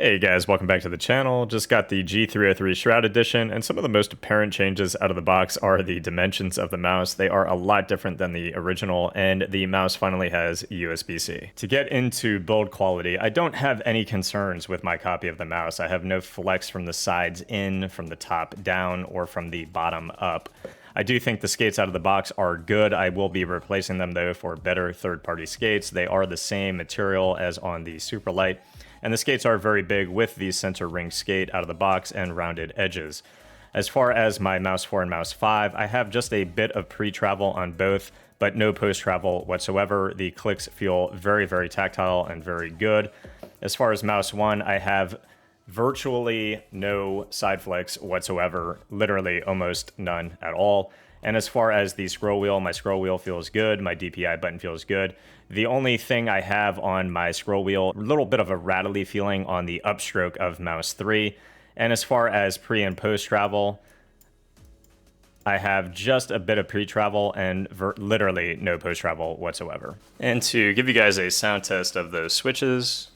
Hey guys, welcome back to the channel. Just got the G303 Shroud Edition, and some of the most apparent changes out of the box are the dimensions of the mouse. They are a lot different than the original, and the mouse finally has USB-C. To get into build quality, I don't have any concerns with my copy of the mouse. I have no flex from the sides in, from the top down, or from the bottom up. I do think the skates out of the box are good. I will be replacing them though for better third-party skates. They are the same material as on the Superlight. And the skates are very big with the center ring skate out of the box and rounded edges. As far as my Mouse 4 and Mouse 5, I have just a bit of pre-travel on both, but no post-travel whatsoever. The clicks feel very, very tactile and very good. As far as Mouse 1, I have virtually no side flicks whatsoever, literally almost none at all. And as far as the scroll wheel, my scroll wheel feels good, my DPI button feels good. The only thing I have on my scroll wheel, a little bit of a rattly feeling on the upstroke of Mouse 3. And as far as pre and post travel, I have just a bit of pre-travel and literally no post-travel whatsoever. And to give you guys a sound test of those switches,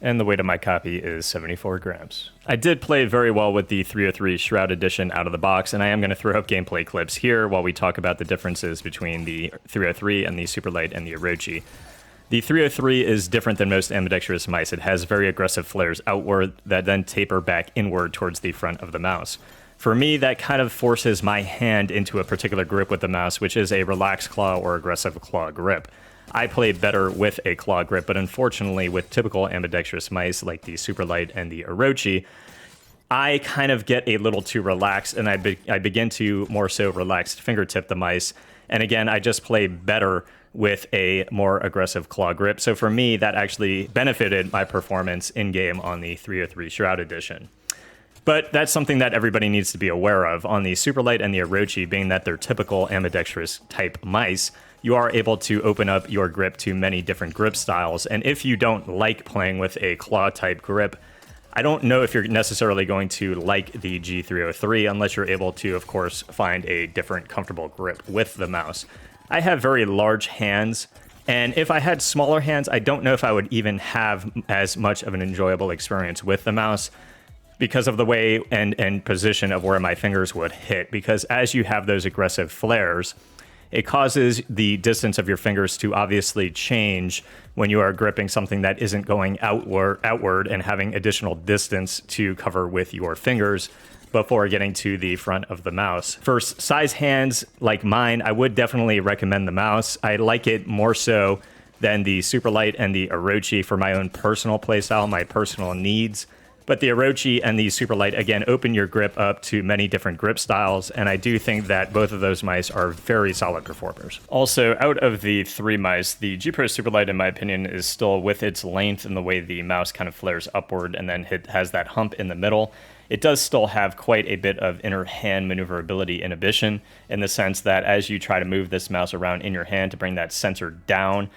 and the weight of my copy is 74 grams. I did play very well with the 303 Shroud Edition out of the box, and I am going to throw up gameplay clips here while we talk about the differences between the 303 and the Superlight and the Orochi. The 303 is different than most ambidextrous mice. It has very aggressive flares outward that then taper back inward towards the front of the mouse. For me, that kind of forces my hand into a particular grip with the mouse, which is a relaxed claw or aggressive claw grip. I play better with a claw grip, but unfortunately with typical ambidextrous mice like the Superlight and the Orochi, I kind of get a little too relaxed, and I begin to more so relaxed fingertip the mice. And again, I just play better with a more aggressive claw grip. So for me, that actually benefited my performance in-game on the 303 Shroud Edition. But that's something that everybody needs to be aware of. On the Superlight and the Orochi, being that they're typical ambidextrous type mice, you are able to open up your grip to many different grip styles. And if you don't like playing with a claw type grip, I don't know if you're necessarily going to like the G303 unless you're able to, of course, find a different comfortable grip with the mouse. I have very large hands, and if I had smaller hands, I don't know if I would even have as much of an enjoyable experience with the mouse because of the way and position of where my fingers would hit. Because as you have those aggressive flares, it causes the distance of your fingers to obviously change when you are gripping something that isn't going outward and having additional distance to cover with your fingers before getting to the front of the mouse. For size hands like mine, I would definitely recommend the mouse. I like it more so than the Superlight and the Orochi for my own personal playstyle, my personal needs. But the Orochi and the Superlight, again, open your grip up to many different grip styles, and I do think that both of those mice are very solid performers. Also, out of the three mice, the G Pro Superlight, in my opinion, is still with its length and the way the mouse kind of flares upward and then has that hump in the middle. It does still have quite a bit of inner hand maneuverability inhibition in the sense that as you try to move this mouse around in your hand to bring that sensor down,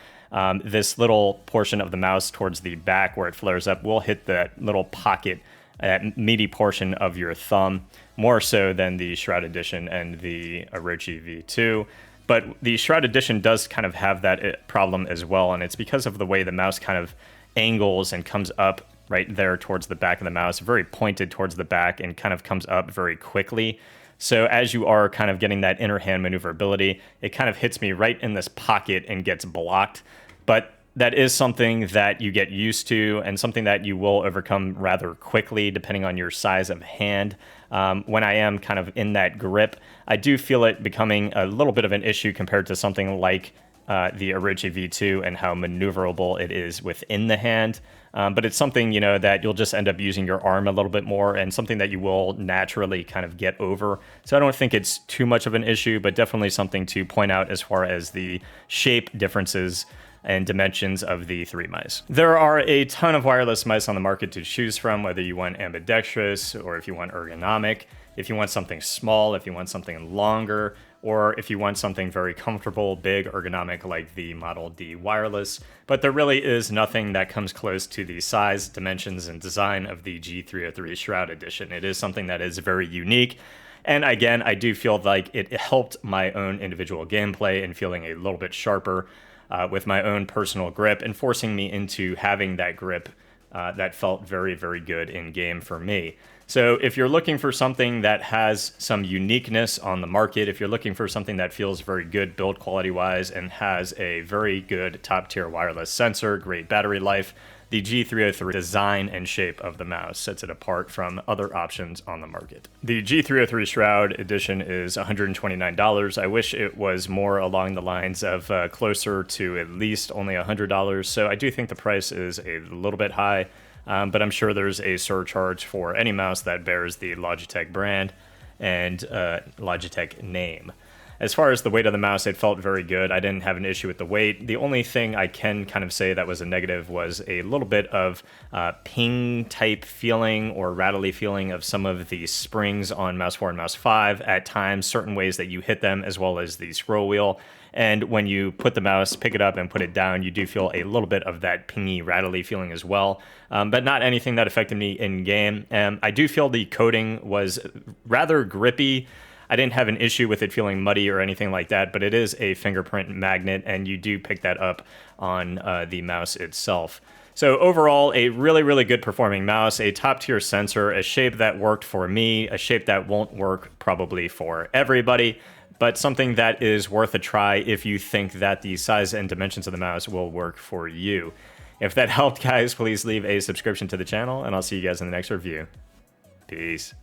this little portion of the mouse towards the back where it flares up will hit that little pocket, that meaty portion of your thumb, more so than the Shroud Edition and the Orochi V2. But the Shroud Edition does kind of have that problem as well, and it's because of the way the mouse kind of angles and comes up right there towards the back of the mouse, very pointed towards the back and kind of comes up very quickly. So as you are kind of getting that inner hand maneuverability, it kind of hits me right in this pocket and gets blocked. But that is something that you get used to and something that you will overcome rather quickly depending on your size of hand. When I am kind of in that grip, I do feel it becoming a little bit of an issue compared to something like the Orochi V2 and how maneuverable it is within the hand. But it's something, you know, that you'll just end up using your arm a little bit more and something that you will naturally kind of get over. So I don't think it's too much of an issue, but definitely something to point out as far as the shape differences and dimensions of the 3 mice. There are a ton of wireless mice on the market to choose from, whether you want ambidextrous or if you want ergonomic, if you want something small, if you want something longer, or if you want something very comfortable, big, ergonomic like the Model D wireless. But there really is nothing that comes close to the size, dimensions, and design of the G303 Shroud Edition. It is something that is very unique. And again, I do feel like it helped my own individual gameplay and feeling a little bit sharper with my own personal grip and forcing me into having that grip that felt very, very good in game for me. So if you're looking for something that has some uniqueness on the market, if you're looking for something that feels very good build quality wise and has a very good top tier wireless sensor, great battery life, the G303 design and shape of the mouse sets it apart from other options on the market. The G303 Shroud Edition is $129. I wish it was more along the lines of closer to at least only $100. So I do think the price is a little bit high. But I'm sure there's a surcharge for any mouse that bears the Logitech brand and Logitech name. As far as the weight of the mouse, it felt very good. I didn't have an issue with the weight. The only thing I can kind of say that was a negative was a little bit of ping type feeling or rattly feeling of some of the springs on Mouse 4 and Mouse 5 at times, certain ways that you hit them, as well as the scroll wheel. And when you put the mouse, pick it up and put it down, you do feel a little bit of that pingy, rattly feeling as well, but not anything that affected me in game. I do feel the coating was rather grippy. I didn't have an issue with it feeling muddy or anything like that, but it is a fingerprint magnet, and you do pick that up on the mouse itself. So overall, a really, really good performing mouse, a top-tier sensor, a shape that worked for me, a shape that won't work probably for everybody, but something that is worth a try if you think that the size and dimensions of the mouse will work for you. If that helped, guys, please leave a subscription to the channel, and I'll see you guys in the next review. Peace.